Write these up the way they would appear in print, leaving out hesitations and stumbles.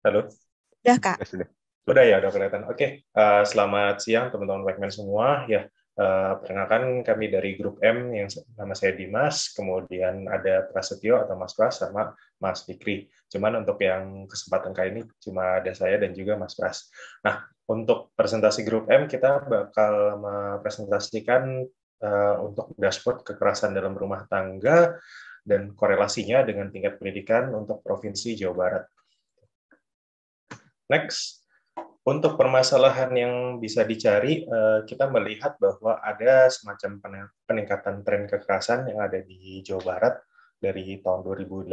Halo, Udah, Kak. sudah. Udah ya, udah kelihatan. Oke, selamat siang teman-teman Wegman semua. Ya, perkenalkan kami dari grup M yang nama saya Dimas, kemudian ada Prasetyo atau Mas Pras sama Mas Fikri. Cuman untuk yang kesempatan kali ini cuma ada saya dan juga Mas Pras. Nah, untuk presentasi grup M kita bakal mempresentasikan untuk dashboard kekerasan dalam rumah tangga dan korelasinya dengan tingkat pendidikan untuk Provinsi Jawa Barat. Next, untuk permasalahan yang bisa dicari, kita melihat bahwa ada semacam peningkatan tren kekerasan yang ada di Jawa Barat dari tahun 2018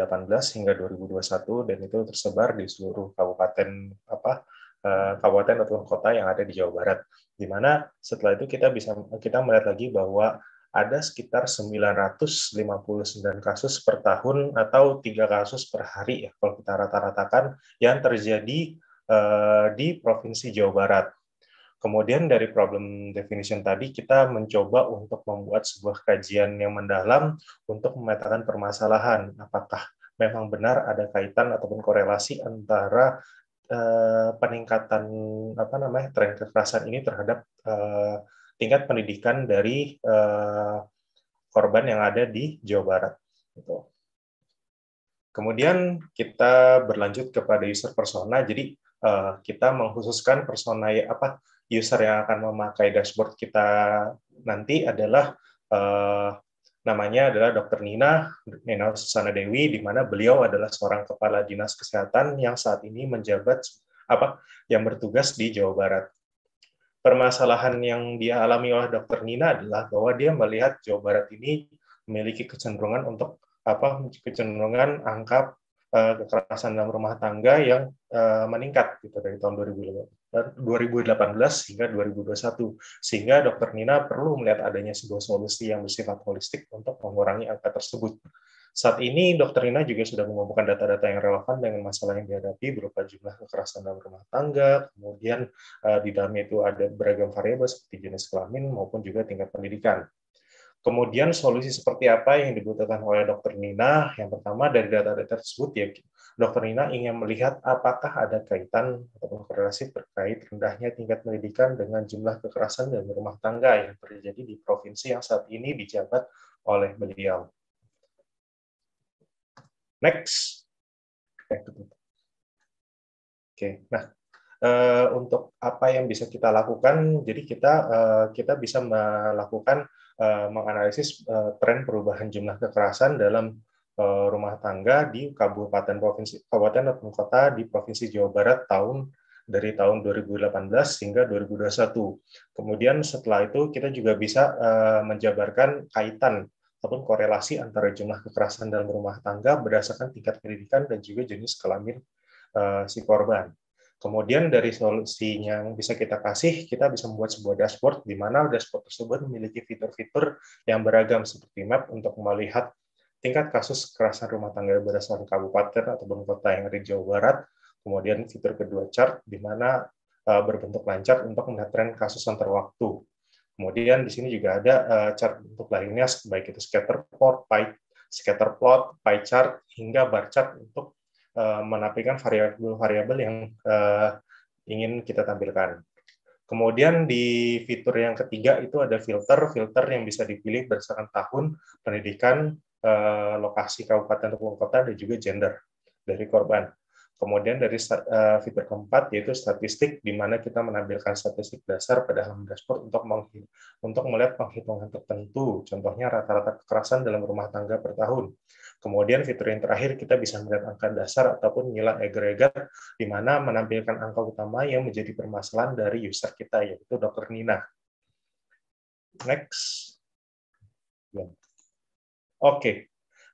hingga 2021 dan itu tersebar di seluruh kabupaten atau kota yang ada di Jawa Barat. Di mana setelah itu kita melihat lagi bahwa ada sekitar 959 kasus per tahun atau 3 kasus per hari ya kalau kita rata-ratakan yang terjadi di Provinsi Jawa Barat. Kemudian dari problem definition tadi, kita mencoba untuk membuat sebuah kajian yang mendalam untuk memetakan permasalahan. Apakah memang benar ada kaitan ataupun korelasi antara peningkatan tren kekerasan ini terhadap tingkat pendidikan dari korban yang ada di Jawa Barat. Kemudian kita berlanjut kepada user persona. Jadi kita mengkhususkan persona user yang akan memakai dashboard kita nanti adalah namanya adalah Dr. Nina Susana Dewi, di mana beliau adalah seorang kepala dinas kesehatan yang saat ini menjabat yang bertugas di Jawa Barat. Permasalahan yang dia alami oleh Dr. Nina adalah bahwa dia melihat Jawa Barat ini memiliki kecenderungan untuk kecenderungan angka kekerasan dalam rumah tangga yang meningkat gitu dari tahun 2018 hingga 2021, sehingga Dr. Nina perlu melihat adanya sebuah solusi yang bersifat holistik untuk mengurangi angka tersebut. Saat ini Dr. Nina juga sudah mengumpulkan data-data yang relevan dengan masalah yang dihadapi berupa jumlah kekerasan dalam rumah tangga, kemudian di dalamnya itu ada beragam variabel seperti jenis kelamin maupun juga tingkat pendidikan. Kemudian solusi seperti apa yang dibutuhkan oleh Dr. Nina? Yang pertama dari data-data tersebut ya, Dr. Nina ingin melihat apakah ada kaitan atau korelasi terkait rendahnya tingkat pendidikan dengan jumlah kekerasan dalam rumah tangga yang terjadi di provinsi yang saat ini dijabat oleh beliau. Next. Oke, nah untuk apa yang bisa kita lakukan? Jadi kita bisa melakukan menganalisis tren perubahan jumlah kekerasan dalam rumah tangga di kabupaten atau kota di Provinsi Jawa Barat dari tahun 2018 hingga 2021. Kemudian setelah itu kita juga bisa menjabarkan kaitan ataupun korelasi antara jumlah kekerasan dalam rumah tangga berdasarkan tingkat pendidikan dan juga jenis kelamin si korban. Kemudian dari solusi yang bisa kita kasih, kita bisa membuat sebuah dashboard di mana dashboard tersebut memiliki fitur-fitur yang beragam seperti map untuk melihat tingkat kasus kekerasan rumah tangga berdasarkan kabupaten ataupun kota yang ada di Jawa Barat. Kemudian fitur kedua chart di mana berbentuk lancar untuk melihat tren kasus antar waktu. Kemudian di sini juga ada chart untuk lainnya baik itu scatter plot, pie chart hingga bar chart untuk menampilkan variabel-variabel yang ingin kita tampilkan. Kemudian di fitur yang ketiga itu ada filter yang bisa dipilih berdasarkan tahun, pendidikan, lokasi kabupaten atau kota, dan juga gender dari korban. Kemudian dari fitur keempat yaitu statistik, di mana kita menampilkan statistik dasar pada halaman dashboard untuk melihat penghitungan tertentu, contohnya rata-rata kekerasan dalam rumah tangga per tahun. Kemudian fitur yang terakhir kita bisa melihat angka dasar ataupun nilai agregat, di mana menampilkan angka utama yang menjadi permasalahan dari user kita, yaitu Dr. Nina. Next. Oke.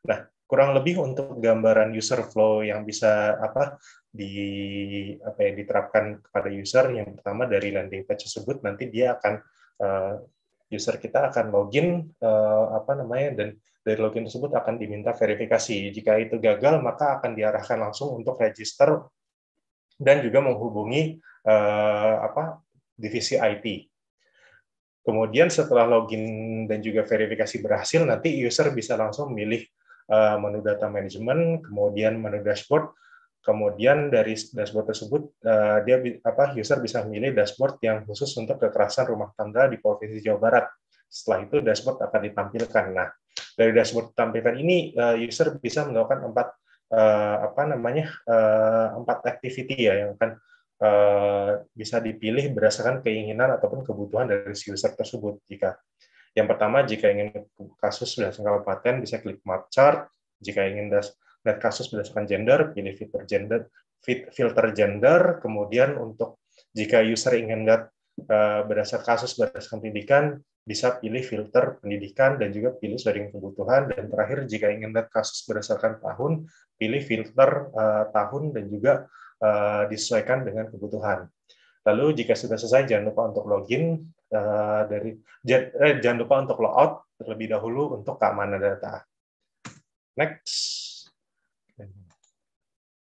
Nah, kurang lebih untuk gambaran user flow yang bisa diterapkan kepada user. Yang pertama dari landing page tersebut nanti dia akan user kita akan login dan dari login tersebut akan diminta verifikasi. Jika itu gagal maka akan diarahkan langsung untuk register dan juga menghubungi divisi IT. Kemudian setelah login dan juga verifikasi berhasil, nanti user bisa langsung memilih menu data management, kemudian menu dashboard, Kemudian dari dashboard tersebut user bisa memilih dashboard yang khusus untuk kekerasan rumah tangga di Provinsi Jawa Barat. Setelah itu dashboard akan ditampilkan. Nah, dari dashboard ditampilkan ini user bisa melakukan empat activity ya yang akan bisa dipilih berdasarkan keinginan ataupun kebutuhan dari si user tersebut. Yang pertama, jika ingin kasus berdasarkan kabupaten, bisa klik map chart. Jika ingin lihat kasus berdasarkan gender, pilih filter gender. Kemudian untuk jika user ingin lihat kasus berdasarkan pendidikan, bisa pilih filter pendidikan dan juga pilih sesuai dengan kebutuhan. Dan terakhir, jika ingin lihat kasus berdasarkan tahun, pilih filter tahun dan juga disesuaikan dengan kebutuhan. Lalu jika sudah selesai, jangan lupa untuk login jangan lupa untuk logout terlebih dahulu untuk keamanan data. Next.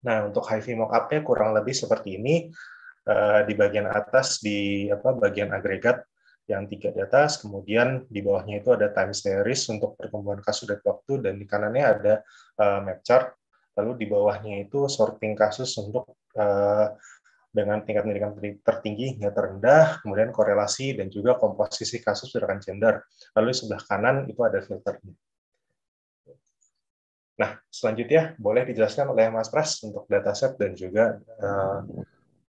Nah, untuk Hy-Vee mockup-nya kurang lebih seperti ini. Di bagian atas di bagian agregat yang 3 di atas, kemudian di bawahnya itu ada time series untuk pertumbuhan kasus dan waktu, dan di kanannya ada map chart. Lalu di bawahnya itu sorting kasus untuk dengan tingkat pendidikan tertinggi hingga terendah, kemudian korelasi dan juga komposisi kasus berdasarkan gender. Lalu di sebelah kanan itu ada filternya. Nah, selanjutnya boleh dijelaskan oleh Mas Pras untuk dataset dan juga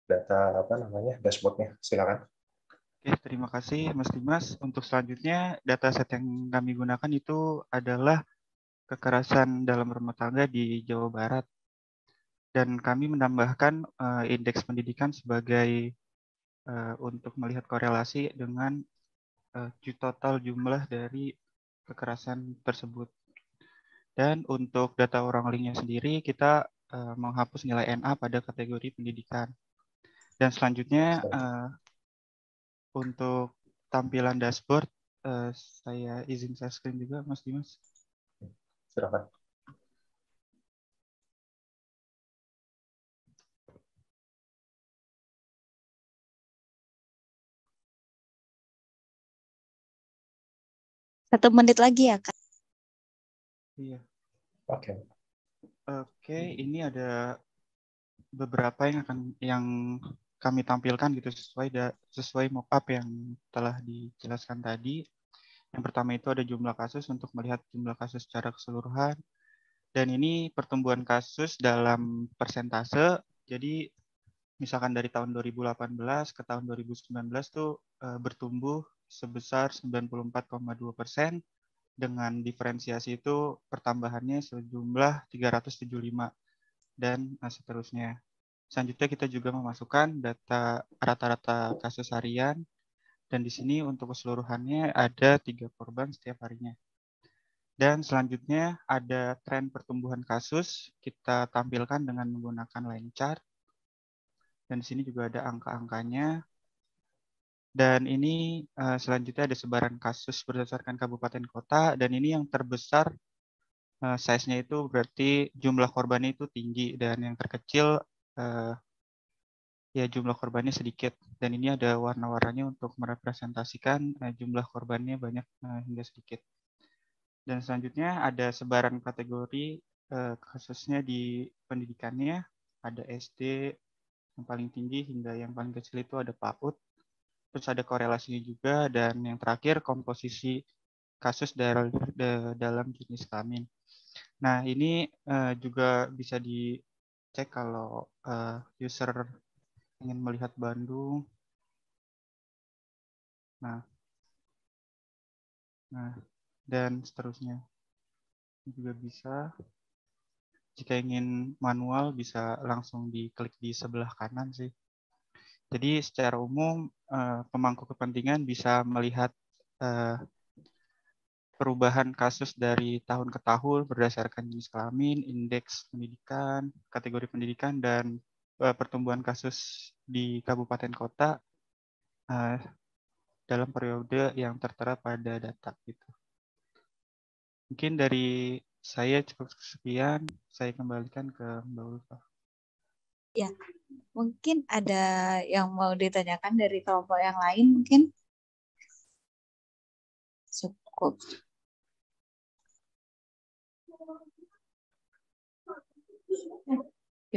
data dashboard-nya. Silakan. Oke, terima kasih Mas Dimas. Untuk selanjutnya dataset yang kami gunakan itu adalah kekerasan dalam rumah tangga di Jawa Barat. Dan kami menambahkan indeks pendidikan sebagai untuk melihat korelasi dengan total jumlah dari kekerasan tersebut. Dan untuk data orang linknya sendiri, kita menghapus nilai NA pada kategori pendidikan. Dan selanjutnya untuk tampilan dashboard, saya izin share screen juga, Mas Dimas. Silakan. Satu menit lagi ya, Kak? Iya. Oke. Oke, ini ada beberapa yang kami tampilkan gitu sesuai mockup yang telah dijelaskan tadi. Yang pertama itu ada jumlah kasus untuk melihat jumlah kasus secara keseluruhan. Dan ini pertumbuhan kasus dalam persentase. Jadi misalkan dari tahun 2018 ke tahun 2019 tuh bertumbuh sebesar 94,2%, dengan diferensiasi itu pertambahannya sejumlah 375 dan seterusnya. Selanjutnya kita juga memasukkan data rata-rata kasus harian, dan di sini untuk keseluruhannya ada 3 korban setiap harinya. Dan selanjutnya ada tren pertumbuhan kasus, kita tampilkan dengan menggunakan line chart. Dan di sini juga ada angka-angkanya. Dan ini selanjutnya ada sebaran kasus berdasarkan kabupaten kota, dan ini yang terbesar size-nya itu berarti jumlah korbannya itu tinggi, dan yang terkecil ya jumlah korbannya sedikit. Dan ini ada warna-warnanya untuk merepresentasikan jumlah korbannya banyak hingga sedikit. Dan selanjutnya ada sebaran kategori kasusnya di pendidikannya, ada SD yang paling tinggi hingga yang paling kecil itu ada PAUD. Terus ada korelasinya juga, dan yang terakhir komposisi kasus dalam jenis kelamin. Nah, ini juga bisa dicek kalau user ingin melihat Bandung. Nah, dan seterusnya. Juga bisa. Jika ingin manual bisa langsung diklik di sebelah kanan sih. Jadi secara umum pemangku kepentingan bisa melihat perubahan kasus dari tahun ke tahun berdasarkan jenis kelamin, indeks pendidikan, kategori pendidikan, dan pertumbuhan kasus di kabupaten kota dalam periode yang tertera pada data gitu. Mungkin dari saya cukup sekian, saya kembalikan ke Mbak Ulfa. Ya, mungkin ada yang mau ditanyakan dari kelompok yang lain mungkin? Cukup.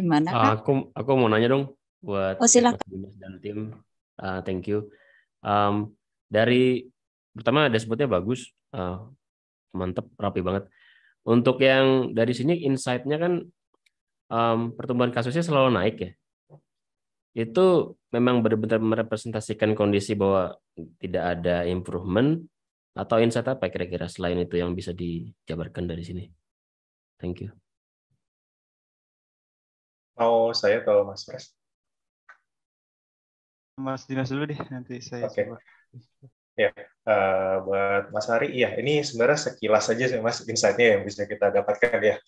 Gimana, Kak? Aku mau nanya dong buat Oh, silakan. Mas Dimas dan tim. Thank you. Dari pertama dashboardnya bagus, mantep, rapi banget. Untuk yang dari sini insight-nya kan pertumbuhan kasusnya selalu naik ya. Itu memang benar-benar merepresentasikan kondisi bahwa tidak ada improvement atau insight apa kira-kira selain itu yang bisa dijabarkan dari sini? Thank you. Mau saya atau Mas Pres? Mas Dimas dulu deh, nanti saya Oke. coba. Ya, buat Mas Hari, ya ini sebenarnya sekilas saja sih Mas insight-nya yang bisa kita dapatkan ya.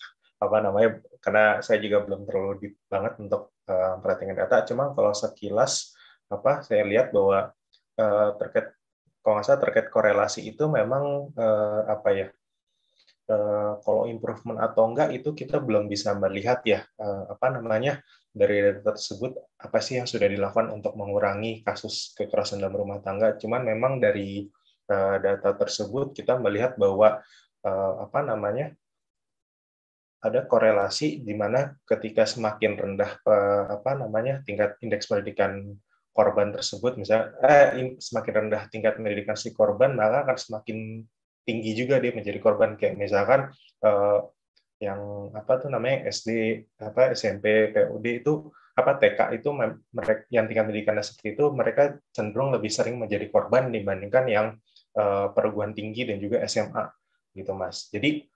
Apa namanya? Karena saya juga belum terlalu deep banget untuk perhatikan data. Cuma kalau sekilas saya lihat bahwa terkait kalau nggak salah terkait korelasi itu memang kalau improvement atau enggak itu kita belum bisa melihat ya dari data tersebut apa sih yang sudah dilakukan untuk mengurangi kasus kekerasan dalam rumah tangga. Cuman memang dari data tersebut kita melihat bahwa ada korelasi di mana ketika semakin rendah tingkat indeks pendidikan korban tersebut, misalnya semakin rendah tingkat pendidikan si korban, maka akan semakin tinggi juga dia menjadi korban. Kayak misalkan yang SD, SMP, PUD itu TK itu mereka yang tingkat pendidikannya seperti itu, mereka cenderung lebih sering menjadi korban dibandingkan yang perguruan tinggi dan juga SMA gitu Mas. Jadi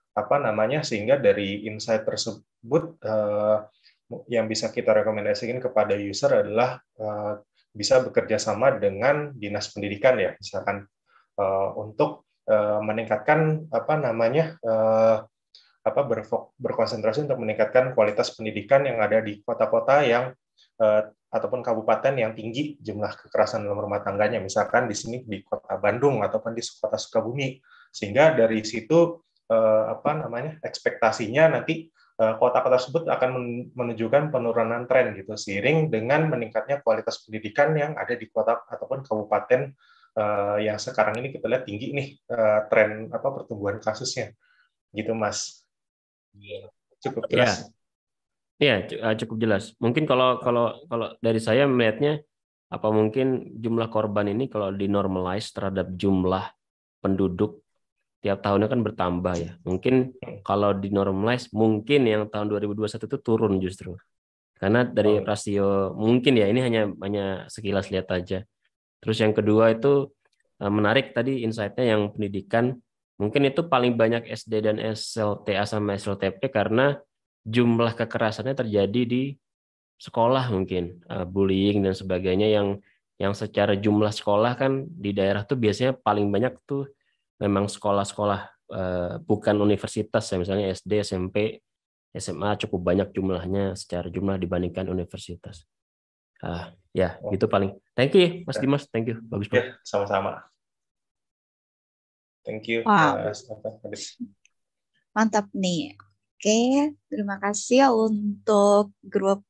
sehingga dari insight tersebut yang bisa kita rekomendasikan kepada user adalah bisa bekerja sama dengan dinas pendidikan ya, misalkan untuk meningkatkan berkonsentrasi untuk meningkatkan kualitas pendidikan yang ada di kota-kota yang ataupun kabupaten yang tinggi jumlah kekerasan dalam rumah tangganya, misalkan di sini di kota Bandung ataupun di kota Sukabumi, sehingga dari situ ekspektasinya nanti kota-kota tersebut akan menunjukkan penurunan tren gitu seiring dengan meningkatnya kualitas pendidikan yang ada di kota ataupun kabupaten yang sekarang ini kita lihat tinggi nih tren pertumbuhan kasusnya gitu Mas. Cukup jelas. Ya, cukup jelas. Mungkin kalau dari saya melihatnya apa mungkin jumlah korban ini kalau dinormalize terhadap jumlah penduduk tiap tahunnya kan bertambah ya. Mungkin kalau dinormalize mungkin yang tahun 2021 itu turun justru. Karena dari rasio mungkin ya ini hanya sekilas lihat aja. Terus yang kedua itu menarik tadi insight-nya yang pendidikan. Mungkin itu paling banyak SD dan SLTA sama SLTP karena jumlah kekerasannya terjadi di sekolah mungkin, bullying dan sebagainya yang secara jumlah sekolah kan di daerah tuh biasanya paling banyak tuh memang sekolah-sekolah bukan universitas ya, misalnya SD, SMP, SMA cukup banyak jumlahnya secara jumlah dibandingkan universitas. Gitu paling. Thank you Mas Dimas, thank you, bagus banget. Sama-sama. Thank you. Wow. Mantap nih. Oke, terima kasih ya untuk grup